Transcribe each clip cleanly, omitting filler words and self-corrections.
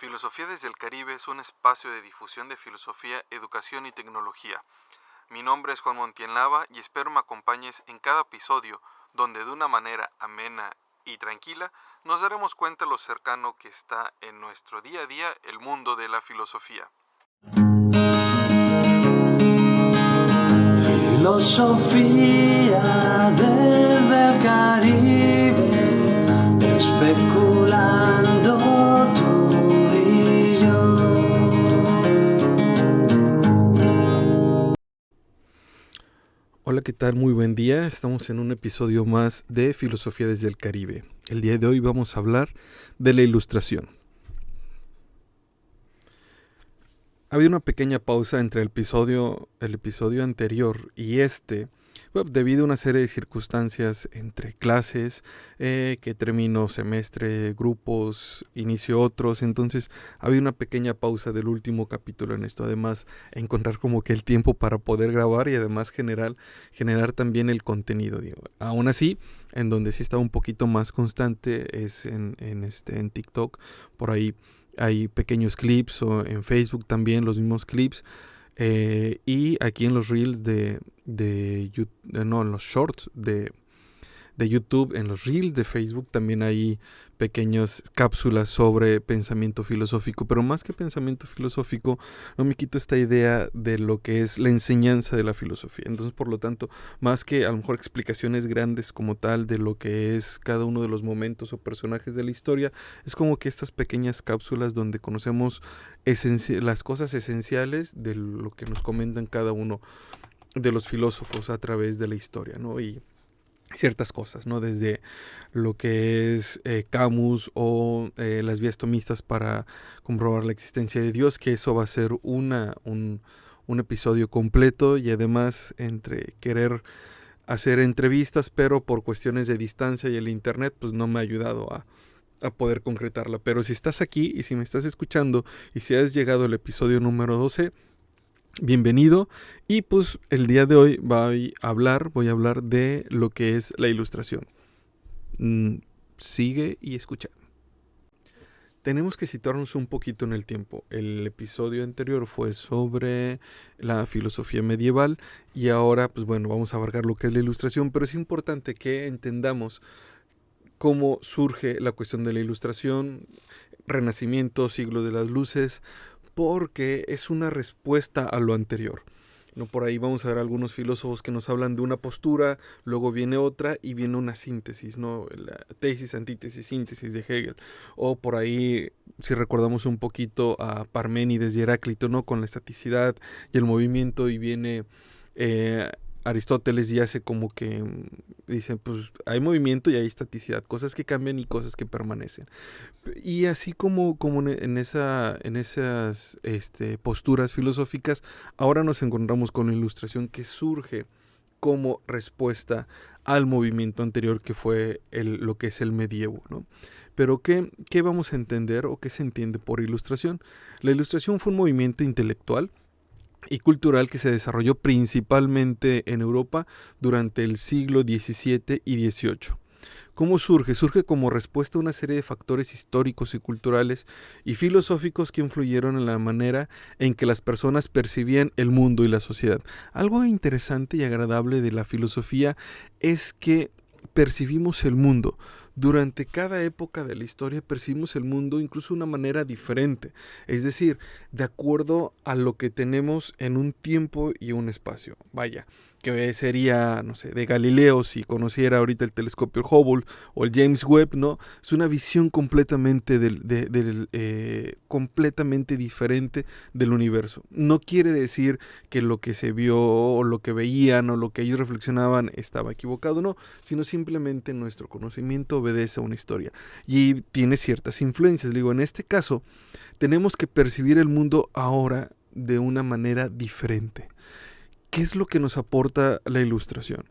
Filosofía desde el Caribe es un espacio de difusión de filosofía, educación y tecnología. Mi nombre es Juan Montienlava y espero me acompañes en cada episodio donde de una manera amena y tranquila nos daremos cuenta lo cercano que está en nuestro día a día el mundo de la filosofía. Filosofía desde el Caribe, especulando tú y yo. Hola, ¿qué tal? Muy buen día. Estamos en un episodio más de Filosofía desde el Caribe. El día de hoy vamos a hablar de la ilustración. Había una pequeña pausa entre el episodio anterior y debido a una serie de circunstancias entre clases, que terminó semestre, grupos, inicio otros, entonces había una pequeña pausa del último capítulo en esto, además encontrar como que el tiempo para poder grabar y además generar también el contenido, digo. Aún así, en donde sí estaba un poquito más constante es en TikTok, por ahí hay pequeños clips, o en Facebook también los mismos clips, y aquí en los reels en los shorts de YouTube, en los reels de Facebook también hay pequeñas cápsulas sobre pensamiento filosófico, pero más que pensamiento filosófico no me quito esta idea de lo que es la enseñanza de la filosofía. Entonces, por lo tanto, más que a lo mejor explicaciones grandes como tal de lo que es cada uno de los momentos o personajes de la historia, es como que estas pequeñas cápsulas donde conocemos las cosas esenciales de lo que nos comentan cada uno de los filósofos a través de la historia, ¿no? Y ciertas cosas, ¿no? Desde lo que es Camus o las vías tomistas para comprobar la existencia de Dios, que eso va a ser un episodio completo, y además entre querer hacer entrevistas, pero por cuestiones de distancia y el internet, pues no me ha ayudado a poder concretarla. Pero si estás aquí y si me estás escuchando y si has llegado al episodio número 12, bienvenido. Y pues el día de hoy voy a hablar de lo que es la ilustración. Sigue y escucha. Tenemos que situarnos un poquito en el tiempo. El episodio anterior fue sobre la filosofía medieval y ahora pues bueno, vamos a abarcar lo que es la ilustración, pero es importante que entendamos cómo surge la cuestión de la ilustración, Renacimiento, siglo de las luces, porque es una respuesta a lo anterior. ¿No? Por ahí vamos a ver algunos filósofos que nos hablan de una postura, luego viene otra y viene una síntesis, ¿no? La tesis, antítesis, síntesis de Hegel. O por ahí, si recordamos un poquito a Parménides y Heráclito, ¿no? Con la estaticidad y el movimiento, y viene Aristóteles y hace como que dicen, pues hay movimiento y hay estaticidad, cosas que cambian y cosas que permanecen. Y así como en esas posturas filosóficas, ahora nos encontramos con la ilustración que surge como respuesta al movimiento anterior, que fue lo que es el medievo, ¿no? Pero ¿qué vamos a entender o qué se entiende por ilustración? La ilustración fue un movimiento intelectual y cultural que se desarrolló principalmente en Europa durante el siglo XVII y XVIII. ¿Cómo surge? Surge como respuesta a una serie de factores históricos y culturales y filosóficos que influyeron en la manera en que las personas percibían el mundo y la sociedad. Algo interesante y agradable de la filosofía es que percibimos el mundo. Durante cada época de la historia percibimos el mundo incluso de una manera diferente, es decir, de acuerdo a lo que tenemos en un tiempo y un espacio. Vaya, que sería, no sé, de Galileo si conociera ahorita el telescopio Hubble o el James Webb, ¿no? Es una visión completamente completamente diferente del universo. No quiere decir que lo que se vio o lo que veían o lo que ellos reflexionaban estaba equivocado, no, sino simplemente nuestro conocimiento obedece a una historia y tiene ciertas influencias. Digo, en este caso tenemos que percibir el mundo ahora de una manera diferente. ¿Qué es lo que nos aporta la ilustración?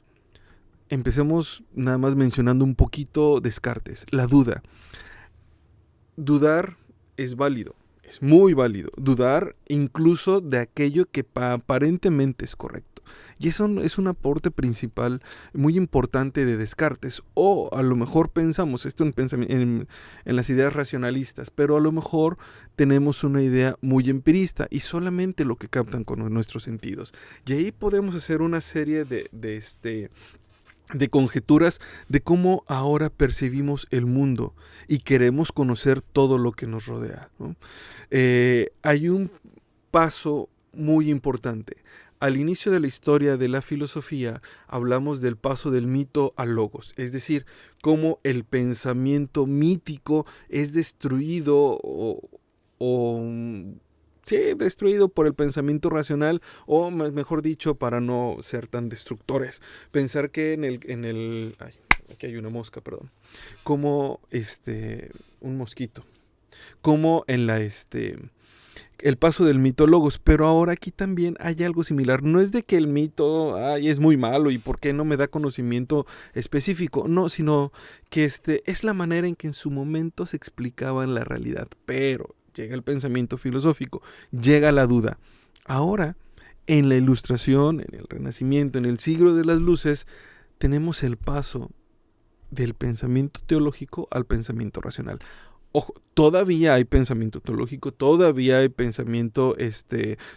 Empecemos nada más mencionando un poquito Descartes, la duda. Dudar es válido, es muy válido. Dudar incluso de aquello que aparentemente es correcto. conocimiento. Y eso es un aporte principal muy importante de Descartes. O a lo mejor pensamos esto en las ideas racionalistas, pero a lo mejor tenemos una idea muy empirista y solamente lo que captan con nuestros sentidos. Y ahí podemos hacer una serie de conjeturas de cómo ahora percibimos el mundo y queremos conocer todo lo que nos rodea, ¿no? Hay un paso muy importante. Al inicio de la historia de la filosofía hablamos del paso del mito al logos, es decir, cómo el pensamiento mítico es destruido sí, destruido por el pensamiento racional, o mejor dicho, para no ser tan destructores. Pensar que ay, aquí hay una mosca, perdón. Como un mosquito. Como en el paso del mito logos, pero ahora aquí también hay algo similar. No es de que el mito es muy malo y por qué no me da conocimiento específico, no, sino que es la manera en que en su momento se explicaba la realidad, pero llega el pensamiento filosófico, llega la duda. Ahora, en la Ilustración, en el Renacimiento, en el siglo de las luces, tenemos el paso del pensamiento teológico al pensamiento racional. Ojo, todavía hay pensamiento teológico, todavía hay pensamiento,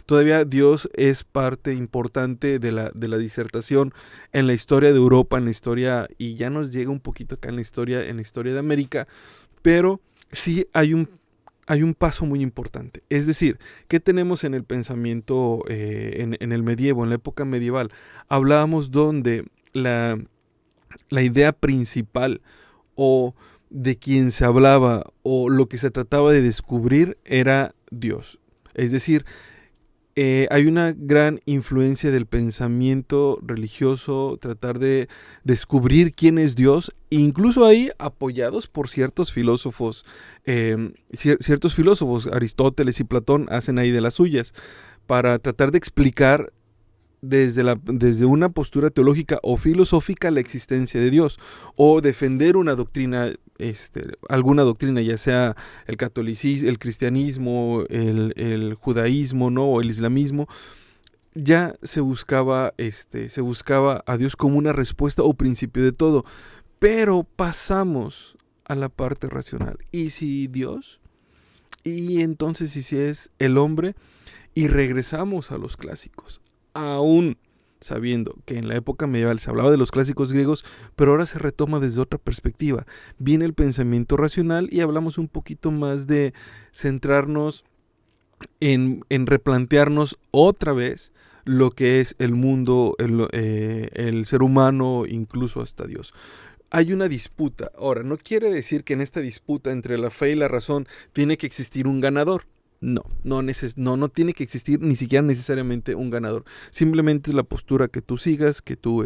todavía Dios es parte importante de la disertación en la historia de Europa, en la historia, y ya nos llega un poquito acá en la historia de América, pero sí hay un paso muy importante. Es decir, ¿qué tenemos en el pensamiento, en el medievo, en la época medieval? Hablábamos donde la idea principal o de quien se hablaba o lo que se trataba de descubrir era Dios. Es decir, hay una gran influencia del pensamiento religioso, tratar de descubrir quién es Dios, incluso ahí apoyados por ciertos filósofos, Aristóteles y Platón hacen ahí de las suyas, para tratar de explicar desde una postura teológica o filosófica la existencia de Dios, o defender una doctrina, alguna doctrina, ya sea el catolicismo, el cristianismo, el judaísmo, ¿no? O el islamismo. Ya se buscaba a Dios como una respuesta o principio de todo, pero pasamos a la parte racional. ¿Y si Dios? Y entonces, si es el hombre, y regresamos a los clásicos, aún sabiendo que en la época medieval se hablaba de los clásicos griegos, pero ahora se retoma desde otra perspectiva. Viene el pensamiento racional y hablamos un poquito más de centrarnos en replantearnos otra vez lo que es el mundo, el ser humano, incluso hasta Dios. Hay una disputa. Ahora, no quiere decir que en esta disputa entre la fe y la razón tiene que existir un ganador. No tiene que existir ni siquiera necesariamente un ganador. Simplemente es la postura que tú sigas, que tú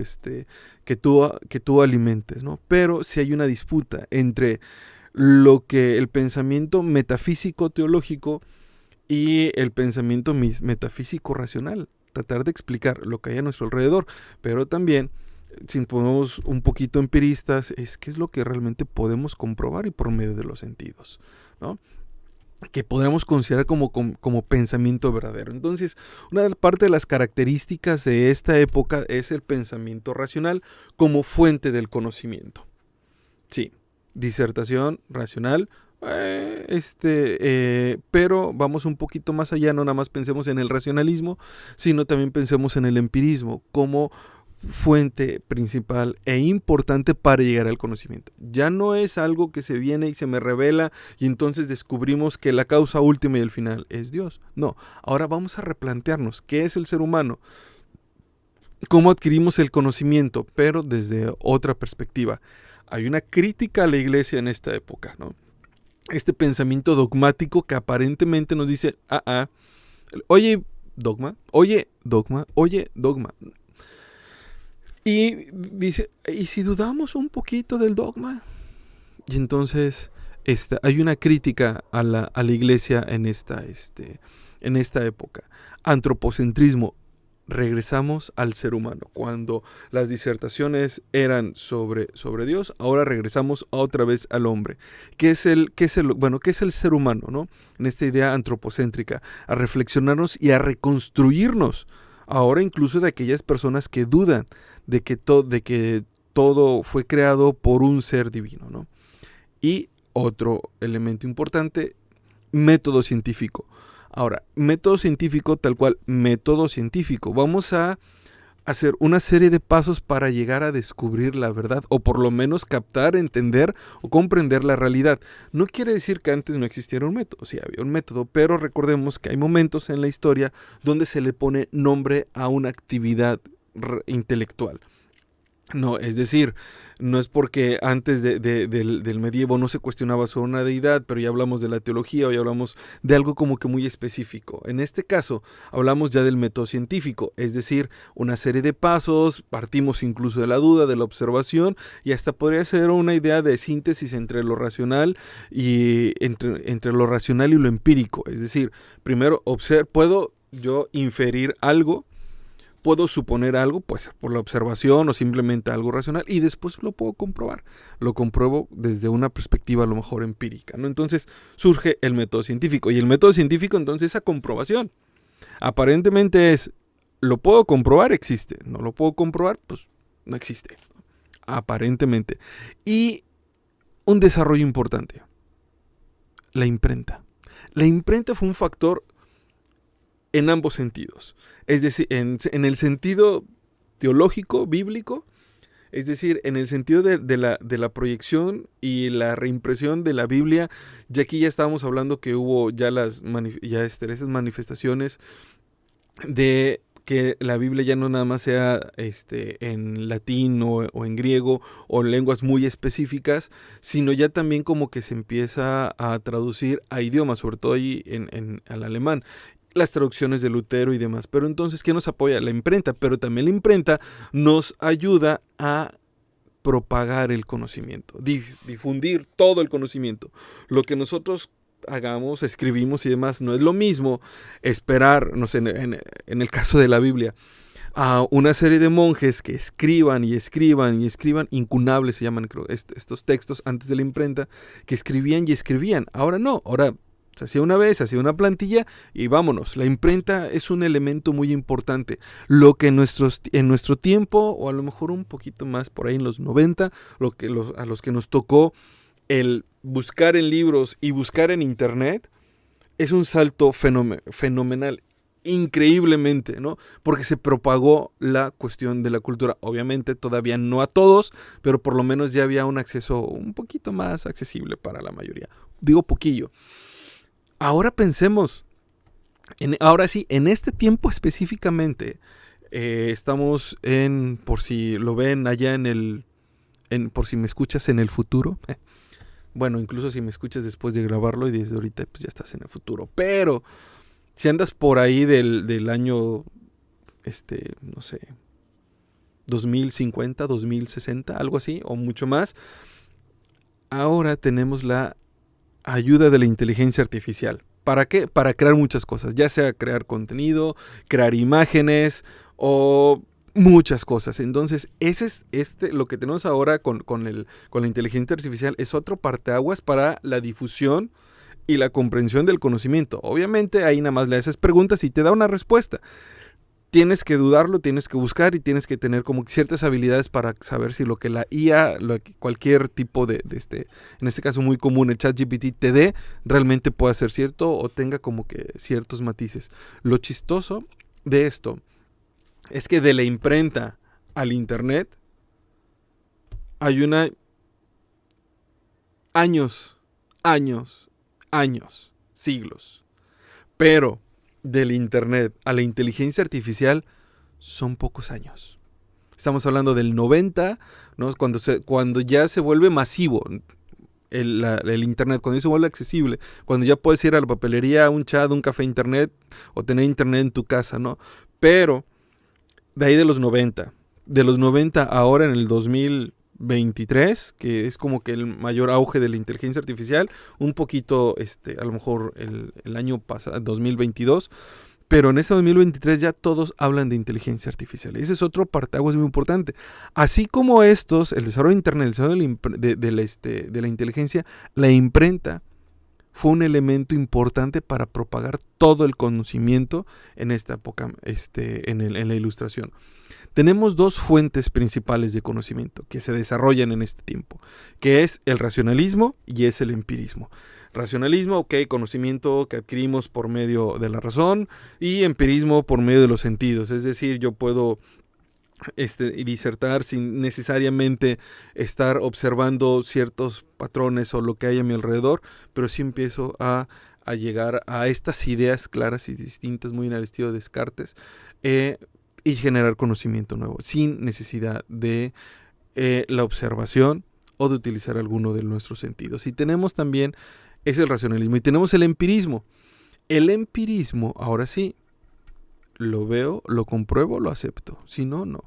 alimentes, ¿no? Pero si hay una disputa entre lo que el pensamiento metafísico teológico y el pensamiento metafísico racional, tratar de explicar lo que hay a nuestro alrededor, pero también, si ponemos un poquito empiristas, es qué es lo que realmente podemos comprobar y por medio de los sentidos, ¿no? Que podríamos considerar como pensamiento verdadero. Entonces, una parte de las características de esta época es el pensamiento racional como fuente del conocimiento. Sí, disertación racional, pero vamos un poquito más allá, no nada más pensemos en el racionalismo, sino también pensemos en el empirismo como fuente principal e importante para llegar al conocimiento. Ya no es algo que se viene y se me revela y entonces descubrimos que la causa última y el final es Dios. No, ahora vamos a replantearnos qué es el ser humano, cómo adquirimos el conocimiento, pero desde otra perspectiva. Hay una crítica a la iglesia en esta época, ¿no? Este pensamiento dogmático que aparentemente nos dice, oye, dogma. Y dice, ¿y si dudamos un poquito del dogma? Y entonces hay una crítica a la iglesia en esta época. Antropocentrismo. Regresamos al ser humano. Cuando las disertaciones eran sobre Dios, ahora regresamos otra vez al hombre. ¿Qué es el ser humano, ¿no? En esta idea antropocéntrica, a reflexionarnos y a reconstruirnos ahora incluso de aquellas personas que dudan de que todo fue creado por un ser divino, ¿no? Y otro elemento importante, método científico. Ahora, método científico tal cual, método científico. Vamos a hacer una serie de pasos para llegar a descubrir la verdad, o por lo menos captar, entender o comprender la realidad. No quiere decir que antes no existiera un método, sí había un método, pero recordemos que hay momentos en la historia donde se le pone nombre a una actividad intelectual. No, es decir, no es porque antes del medievo no se cuestionaba sobre una deidad, pero ya hablamos de la teología o ya hablamos de algo como que muy específico. En este caso, hablamos ya del método científico, es decir, una serie de pasos, partimos incluso de la duda, de la observación, y hasta podría ser una idea de síntesis entre lo racional y entre lo racional y lo empírico. Es decir, primero puedo yo inferir algo. Puedo suponer algo, pues por la observación o simplemente algo racional, y después lo puedo comprobar. Lo compruebo desde una perspectiva a lo mejor empírica, ¿no? Entonces surge el método científico. Y el método científico entonces es esa comprobación. Aparentemente ¿lo puedo comprobar? Existe. ¿No lo puedo comprobar? Pues no existe. Aparentemente. Y un desarrollo importante. La imprenta. La imprenta fue un factor en ambos sentidos, es decir, en el sentido teológico, bíblico, es decir, en el sentido de la proyección y la reimpresión de la Biblia, ya aquí ya estábamos hablando que hubo ya esas manifestaciones de que la Biblia ya no nada más sea en latín o en griego o lenguas muy específicas, sino ya también como que se empieza a traducir a idiomas, sobre todo ahí al alemán. Las traducciones de Lutero y demás. Pero entonces, ¿qué nos apoya? La imprenta. Pero también la imprenta nos ayuda a propagar el conocimiento, difundir todo el conocimiento. Lo que nosotros hagamos, escribimos y demás, no es lo mismo esperar, no sé, en el caso de la Biblia, a una serie de monjes que escriban y escriban y escriban, incunables se llaman, creo, estos textos antes de la imprenta, que escribían y escribían. Ahora no, ahora se hacía una vez, se hacía una plantilla y vámonos. La imprenta es un elemento muy importante. Lo que en nuestro tiempo, o a lo mejor un poquito más por ahí en los 90, a los que nos tocó el buscar en libros y buscar en internet, es un salto fenomenal. Increíblemente, ¿no? Porque se propagó la cuestión de la cultura. Obviamente todavía no a todos, pero por lo menos ya había un acceso un poquito más accesible para la mayoría. Digo poquillo. Ahora pensemos, ahora sí, en este tiempo específicamente, estamos por si lo ven allá por si me escuchas en el futuro, bueno, incluso si me escuchas después de grabarlo y desde ahorita pues ya estás en el futuro, pero si andas por ahí del año, no sé, 2050, 2060, algo así, o mucho más, ahora tenemos la ayuda de la inteligencia artificial. ¿Para qué? Para crear muchas cosas, ya sea crear contenido, crear imágenes o muchas cosas. Entonces, ese es lo que tenemos ahora con la inteligencia artificial, es otro parteaguas para la difusión y la comprensión del conocimiento. Obviamente, ahí nada más le haces preguntas y te da una respuesta. Tienes que dudarlo, tienes que buscar y tienes que tener como ciertas habilidades para saber si lo que la IA, cualquier tipo en este caso muy común, el ChatGPT te dé, realmente pueda ser cierto o tenga como que ciertos matices. Lo chistoso de esto es que de la imprenta al internet hay años, siglos. Pero del internet a la inteligencia artificial son pocos años. Estamos hablando del 90, ¿no? Cuando ya se vuelve masivo el internet, cuando ya se vuelve accesible, cuando ya puedes ir a la papelería, un chat, un café internet o tener internet en tu casa, ¿no? Pero de ahí de los 90 ahora en el 2023, que es como que el mayor auge de la inteligencia artificial, un poquito, a lo mejor el año pasado, 2022, pero en este 2023 ya todos hablan de inteligencia artificial. Ese es otro parteaguas muy importante. Así como el desarrollo de internet, el desarrollo de la inteligencia, la imprenta fue un elemento importante para propagar todo el conocimiento en esta época, en la Ilustración. Tenemos dos fuentes principales de conocimiento que se desarrollan en este tiempo, que es el racionalismo y es el empirismo. Racionalismo, ok, conocimiento que adquirimos por medio de la razón, y empirismo por medio de los sentidos. Es decir, yo puedo disertar sin necesariamente estar observando ciertos patrones o lo que hay a mi alrededor, pero sí empiezo a llegar a estas ideas claras y distintas, muy en el estilo de Descartes, y generar conocimiento nuevo, sin necesidad de la observación o de utilizar alguno de nuestros sentidos. Y tenemos también, es el racionalismo, y tenemos el empirismo. El empirismo, ahora sí, lo veo, lo compruebo, lo acepto, si no, no.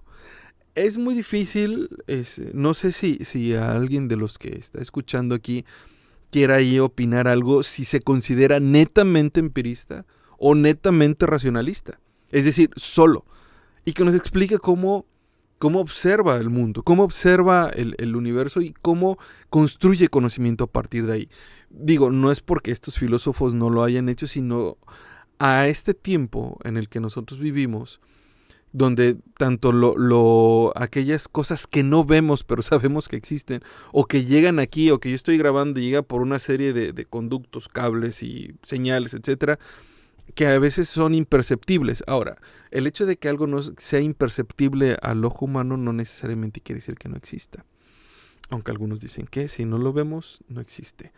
Es muy difícil, no sé si a alguien de los que está escuchando aquí quiera ahí opinar algo, si se considera netamente empirista o netamente racionalista, es decir, solo, y que nos explique cómo observa el mundo, cómo observa el universo y cómo construye conocimiento a partir de ahí. Digo, no es porque estos filósofos no lo hayan hecho, sino a este tiempo en el que nosotros vivimos, donde tanto aquellas cosas que no vemos pero sabemos que existen, o que llegan aquí, o que yo estoy grabando y llega por una serie de conductos, cables y señales, etcétera, que a veces son imperceptibles. Ahora, el hecho de que algo no sea imperceptible al ojo humano no necesariamente quiere decir que no exista, aunque algunos dicen que si no lo vemos, no existe.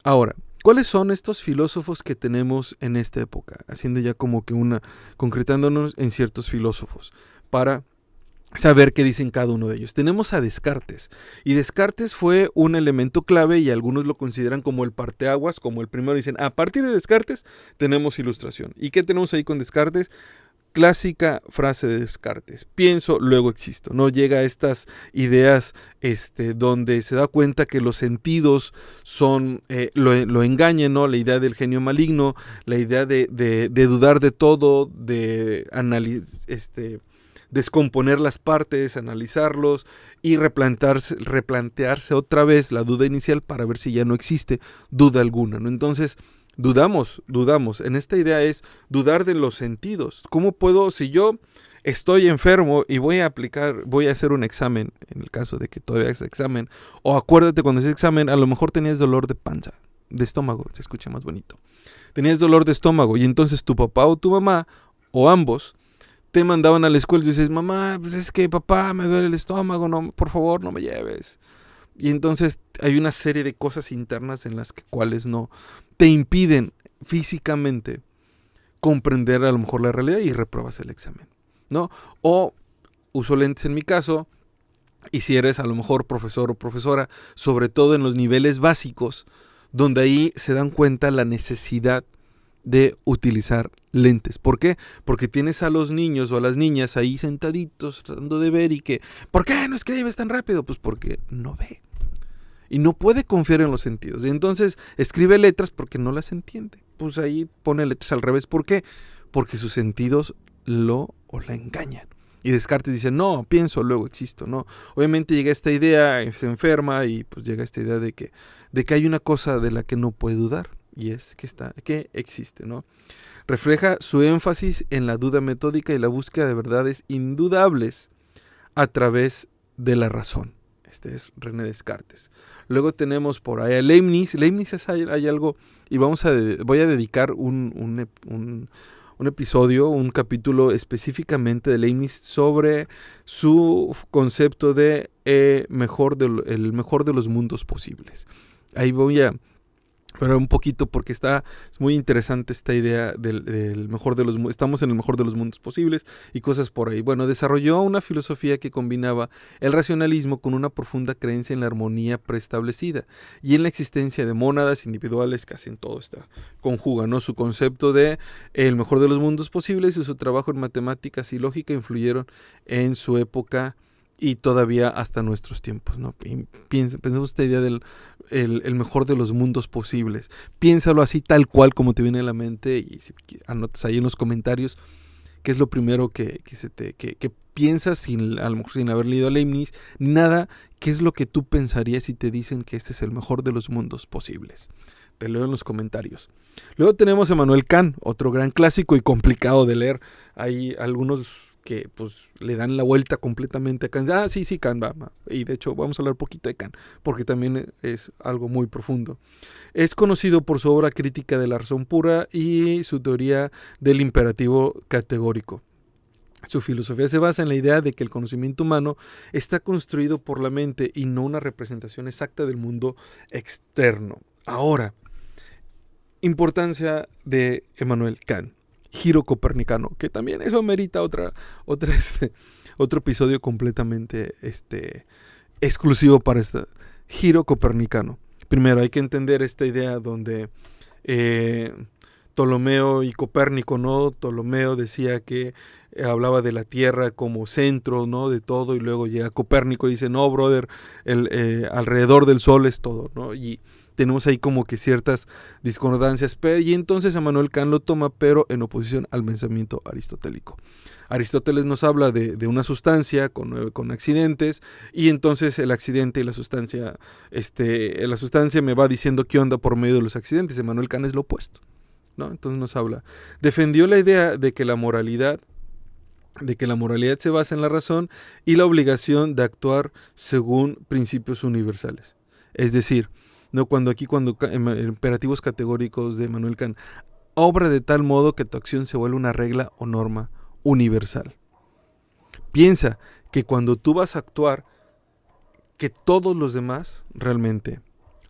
Ahora, ¿cuáles son estos filósofos que tenemos en esta época? Haciendo ya como que concretándonos en ciertos filósofos para saber qué dicen cada uno de ellos. Tenemos a Descartes, y Descartes fue un elemento clave y algunos lo consideran como el parteaguas, como el primero. Dicen, a partir de Descartes tenemos Ilustración. ¿Y qué tenemos ahí con Descartes? Clásica frase de Descartes: pienso, luego existo. No llega a estas ideas donde se da cuenta que los sentidos son lo engañan, ¿no? La idea del genio maligno, la idea de dudar de todo, de descomponer las partes, analizarlos y replantearse otra vez la duda inicial para ver si ya no existe duda alguna, ¿no? Entonces, dudamos. En esta idea es dudar de los sentidos. ¿Cómo puedo, si yo estoy enfermo y voy a hacer un examen, en el caso de que todavía es examen, o acuérdate cuando es examen, a lo mejor tenías dolor de panza, de estómago, se escucha más bonito. Tenías dolor de estómago y entonces tu papá o tu mamá, o ambos, te mandaban a la escuela y dices, mamá, pues es que papá, me duele el estómago, no, por favor, no me lleves. Y entonces hay una serie de cosas internas en las cuales no te impiden físicamente comprender a lo mejor la realidad y repruebas el examen, ¿no? O uso lentes en mi caso, y si eres a lo mejor profesor o profesora, sobre todo en los niveles básicos, donde ahí se dan cuenta la necesidad de utilizar lentes. ¿Por qué? Porque tienes a los niños o a las niñas ahí sentaditos tratando de ver y que, ¿por qué no escribes tan rápido? Pues porque no ve. Y no puede confiar en los sentidos. Y entonces escribe letras porque no las entiende. Pues ahí pone letras al revés. ¿Por qué? Porque sus sentidos la engañan. Y Descartes dice, no, pienso, luego existo, ¿no? Obviamente llega esta idea, se enferma y pues llega esta idea de que hay una cosa de la que no puede dudar. Y es que existe, ¿no? Refleja su énfasis en la duda metódica y la búsqueda de verdades indudables a través de la razón. Este es René Descartes. Luego tenemos por ahí a Leibniz. Leibniz hay algo, y voy a dedicar un episodio, un capítulo específicamente de Leibniz sobre su concepto de el mejor de los mundos posibles. Ahí voy a pero un poquito porque es muy interesante esta idea del mejor de los mundos. Estamos en el mejor de los mundos posibles y cosas por ahí. Bueno, desarrolló una filosofía que combinaba el racionalismo con una profunda creencia en la armonía preestablecida y en la existencia de mónadas individuales que hacen todo esto. Conjuga, ¿no? Su concepto de el mejor de los mundos posibles y su trabajo en matemáticas y lógica influyeron en su época y todavía hasta nuestros tiempos, ¿no? Pensemos esta idea del el mejor de los mundos posibles. Piénsalo así tal cual como te viene a la mente y si anotas ahí en los comentarios qué es lo primero que piensas a lo mejor sin haber leído a Leibniz, nada, qué es lo que tú pensarías si te dicen que este es el mejor de los mundos posibles. te leo en los comentarios. Luego tenemos a Immanuel Kant, otro gran clásico y complicado de leer. Hay algunos que pues le dan la vuelta completamente a Kant. Sí, Kant va. Y de hecho vamos a hablar un poquito de Kant, porque también es algo muy profundo. Es conocido por su obra Crítica de la razón pura y su teoría del imperativo categórico. Su filosofía se basa en la idea de que el conocimiento humano está construido por la mente y no una representación exacta del mundo externo. Ahora, importancia de Immanuel Kant. Giro copernicano, que también eso amerita otro episodio completamente exclusivo para este giro copernicano. Primero hay que entender esta idea donde Ptolomeo y Copérnico, ¿no? Ptolomeo decía que hablaba de la Tierra como centro, ¿no? De todo, y luego llega Copérnico y dice, no, brother, alrededor del Sol es todo, ¿no? Y tenemos ahí como que ciertas discordancias, y entonces Immanuel Kant lo toma, pero en oposición al pensamiento aristotélico. Aristóteles nos habla de una sustancia con accidentes, y entonces el accidente y la sustancia me va diciendo qué onda por medio de los accidentes. Immanuel Kant es lo opuesto, ¿no? Entonces nos habla. Defendió la idea de que la moralidad se basa en la razón y la obligación de actuar según principios universales. Es decir, no cuando imperativos categóricos de Immanuel Kant, obra de tal modo que tu acción se vuelve una regla o norma universal. Piensa que cuando tú vas a actuar, que todos los demás realmente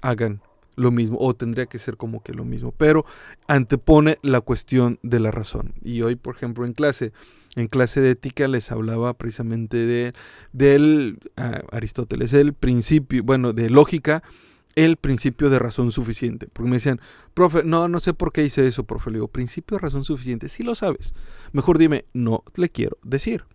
hagan lo mismo, o tendría que ser como que lo mismo, pero antepone la cuestión de la razón. Y hoy, por ejemplo, en clase de ética les hablaba precisamente del Aristóteles, el principio, de lógica, el principio de razón suficiente. Porque me decían, profe, no sé por qué hice eso, profe. Le digo, principio de razón suficiente, sí lo sabes. Mejor dime, no le quiero decir.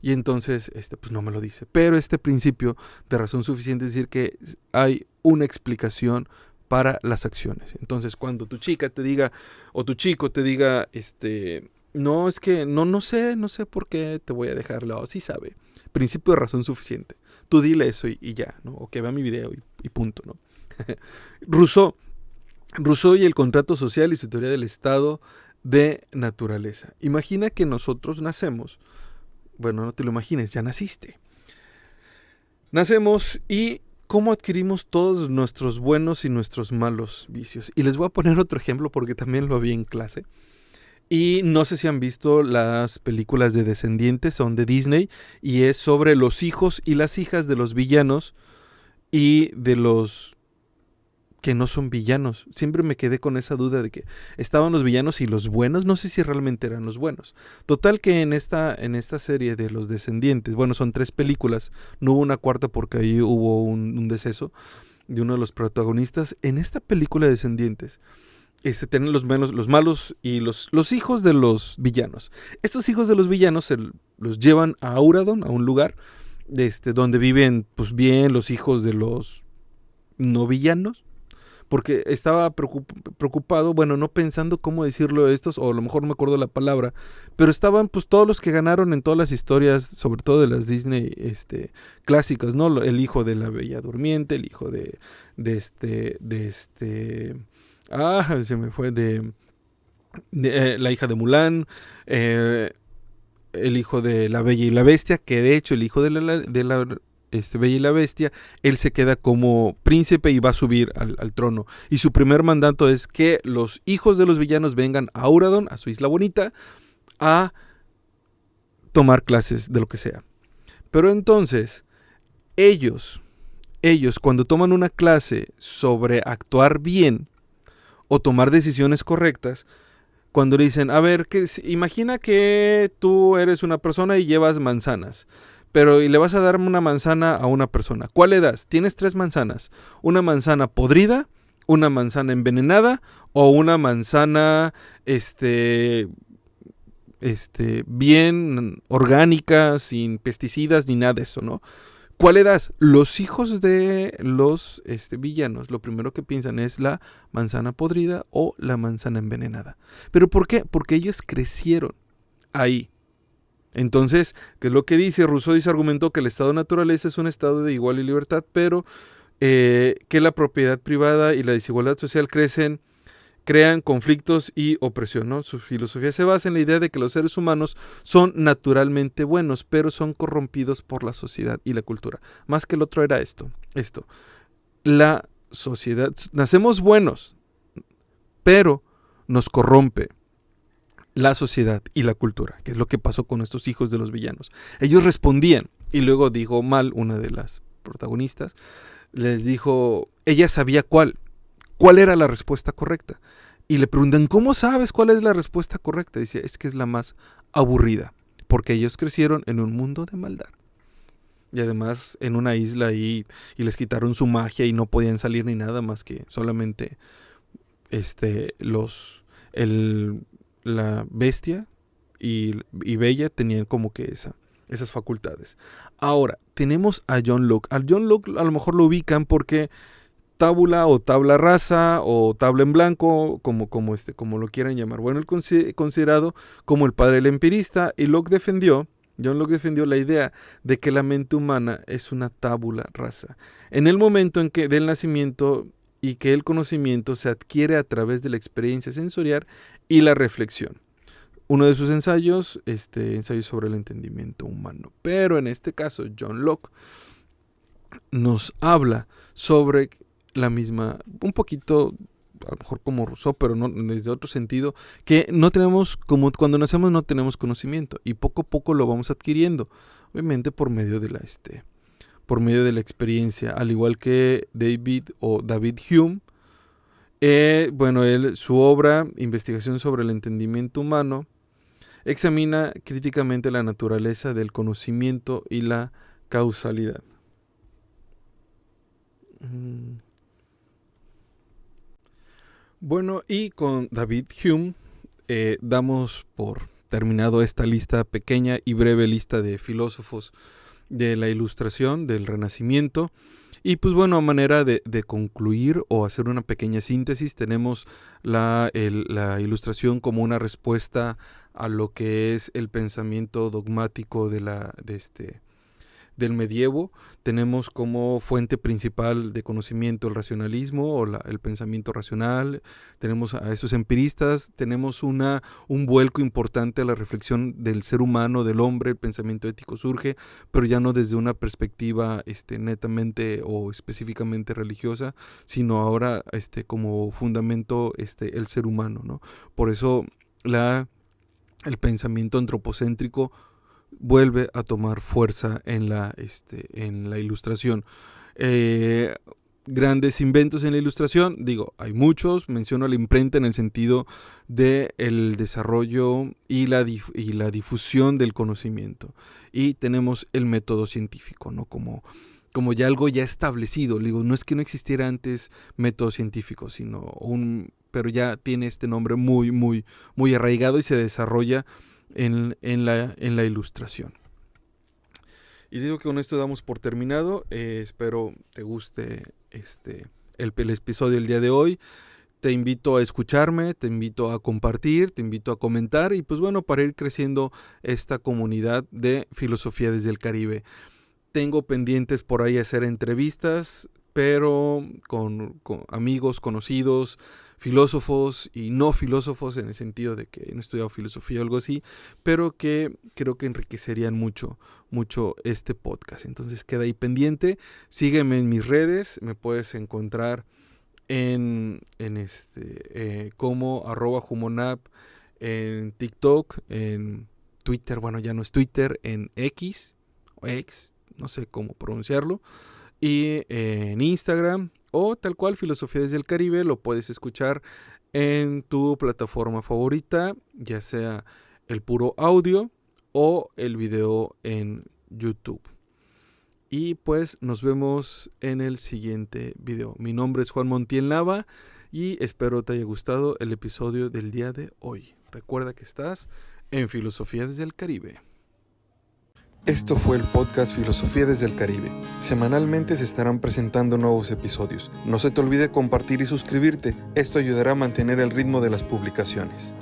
Y entonces, pues no me lo dice. Pero este principio de razón suficiente es decir que hay una explicación para las acciones. Entonces, cuando tu chica te diga, o tu chico te diga, no, es que no sé por qué te voy a dejarlo. Sí sabe. Principio de razón suficiente. Tú dile eso y ya, ¿no? O que vea mi video y punto, ¿no? Rousseau y el contrato social y su teoría del estado de naturaleza. Imagina que nosotros nacemos, no te lo imagines, ya naciste. Nacemos y cómo adquirimos todos nuestros buenos y nuestros malos vicios. Y les voy a poner otro ejemplo porque también lo vi en clase. Y no sé si han visto las películas de Descendientes, son de Disney, y es sobre los hijos y las hijas de los villanos y de los que no son villanos. Siempre me quedé con esa duda de que estaban los villanos y los buenos, no sé si realmente eran los buenos. Total que en esta serie de Los Descendientes, son 3 películas, no hubo una cuarta porque ahí hubo un deceso de uno de los protagonistas. En esta película de Descendientes, tienen los malos y los hijos de los villanos. Estos hijos de los villanos los llevan a Auradon, a un lugar donde viven pues bien los hijos de los no villanos, porque estaba preocupado, no pensando cómo decirlo estos, o a lo mejor no me acuerdo la palabra, pero estaban pues todos los que ganaron en todas las historias, sobre todo de las Disney clásicas, ¿no? El hijo de la Bella Durmiente, el hijo se me fue la hija de Mulan, el hijo de la Bella y la Bestia, que de hecho el hijo de la Bella y la Bestia, él se queda como príncipe y va a subir al trono. Y su primer mandato es que los hijos de los villanos vengan a Auradon, a su isla bonita, a tomar clases de lo que sea. Pero entonces, ellos cuando toman una clase sobre actuar bien o tomar decisiones correctas, cuando le dicen, a ver, imagina que tú eres una persona y llevas manzanas, y le vas a dar una manzana a una persona. ¿Cuál le das? Tienes 3 manzanas. Una manzana podrida, una manzana envenenada o una manzana bien orgánica, sin pesticidas ni nada de eso, ¿no? ¿Cuál le das? Los hijos de los villanos, lo primero que piensan es la manzana podrida o la manzana envenenada. ¿Pero por qué? Porque ellos crecieron ahí. Entonces, ¿qué es lo que dice? Rousseau argumentó que el estado de naturaleza es un estado de igual y libertad, pero que la propiedad privada y la desigualdad social crean conflictos y opresión, ¿no? Su filosofía se basa en la idea de que los seres humanos son naturalmente buenos, pero son corrompidos por la sociedad y la cultura. Más que el otro era esto. La sociedad, nacemos buenos, pero nos corrompe la sociedad y la cultura, que es lo que pasó con estos hijos de los villanos. Ellos respondían, y luego dijo Mal, una de las protagonistas, les dijo, ella sabía cuál era la respuesta correcta. Y le preguntan, ¿cómo sabes cuál es la respuesta correcta? Dice, es que es la más aburrida, porque ellos crecieron en un mundo de maldad. Y además en una isla ahí, y les quitaron su magia y no podían salir ni nada más que solamente la bestia y Bella tenían como que esas facultades. Ahora, tenemos a John Locke. A John Locke a lo mejor lo ubican porque tábula o tabla rasa o tabla en blanco, como lo quieran llamar. Bueno, él considerado como el padre del empirista, y John Locke defendió la idea de que la mente humana es una tabula rasa. En el momento en que del nacimiento y que el conocimiento se adquiere a través de la experiencia sensorial y la reflexión. Uno de sus ensayos, ensayo sobre el entendimiento humano. Pero en este caso, John Locke nos habla sobre la misma, un poquito, a lo mejor como Rousseau, pero no desde otro sentido, que no tenemos, como cuando nacemos no tenemos conocimiento, y poco a poco lo vamos adquiriendo, obviamente por medio de la experiencia, al igual que David Hume. Su obra, Investigación sobre el entendimiento humano, examina críticamente la naturaleza del conocimiento y la causalidad. Bueno, y con David Hume damos por terminado esta lista, pequeña y breve lista de filósofos de la Ilustración, del Renacimiento. Y pues bueno, a manera de concluir o hacer una pequeña síntesis, tenemos la Ilustración como una respuesta a lo que es el pensamiento dogmático del medievo. Tenemos como fuente principal de conocimiento el racionalismo o el pensamiento racional. Tenemos a esos empiristas, tenemos un vuelco importante a la reflexión del ser humano, del hombre. El pensamiento ético surge, pero ya no desde una perspectiva netamente o específicamente religiosa, sino ahora como fundamento el ser humano, ¿no? Por eso el pensamiento antropocéntrico vuelve a tomar fuerza en la Ilustración. Grandes inventos en la Ilustración, hay muchos. Menciono la imprenta en el sentido del desarrollo y la difusión del conocimiento. Y tenemos el método científico, ¿no? Como ya algo ya establecido. No es que no existiera antes método científico, pero ya tiene este nombre muy, muy, muy arraigado y se desarrolla en la Ilustración. Y digo que con esto damos por terminado. Espero te guste el episodio del día de hoy. Te invito a escucharme, te invito a compartir, te invito a comentar, y pues bueno, para ir creciendo esta comunidad de Filosofía desde el Caribe. Tengo pendientes por ahí hacer entrevistas, pero con amigos, conocidos, filósofos y no filósofos, en el sentido de que no he estudiado filosofía o algo así, pero que creo que enriquecerían mucho este podcast. Entonces queda ahí pendiente. Sígueme en mis redes, me puedes encontrar como @Jumonap, en TikTok, en Twitter, bueno, ya no es Twitter, en X, no sé cómo pronunciarlo, y en Instagram, o tal cual Filosofía desde el Caribe. Lo puedes escuchar en tu plataforma favorita, ya sea el puro audio o el video en YouTube. Y pues nos vemos en el siguiente video. Mi nombre es Juan Montiel Nava y espero te haya gustado el episodio del día de hoy. Recuerda que estás en Filosofía desde el Caribe. Esto fue el podcast Filosofía desde el Caribe. Semanalmente se estarán presentando nuevos episodios. No se te olvide compartir y suscribirte. Esto ayudará a mantener el ritmo de las publicaciones.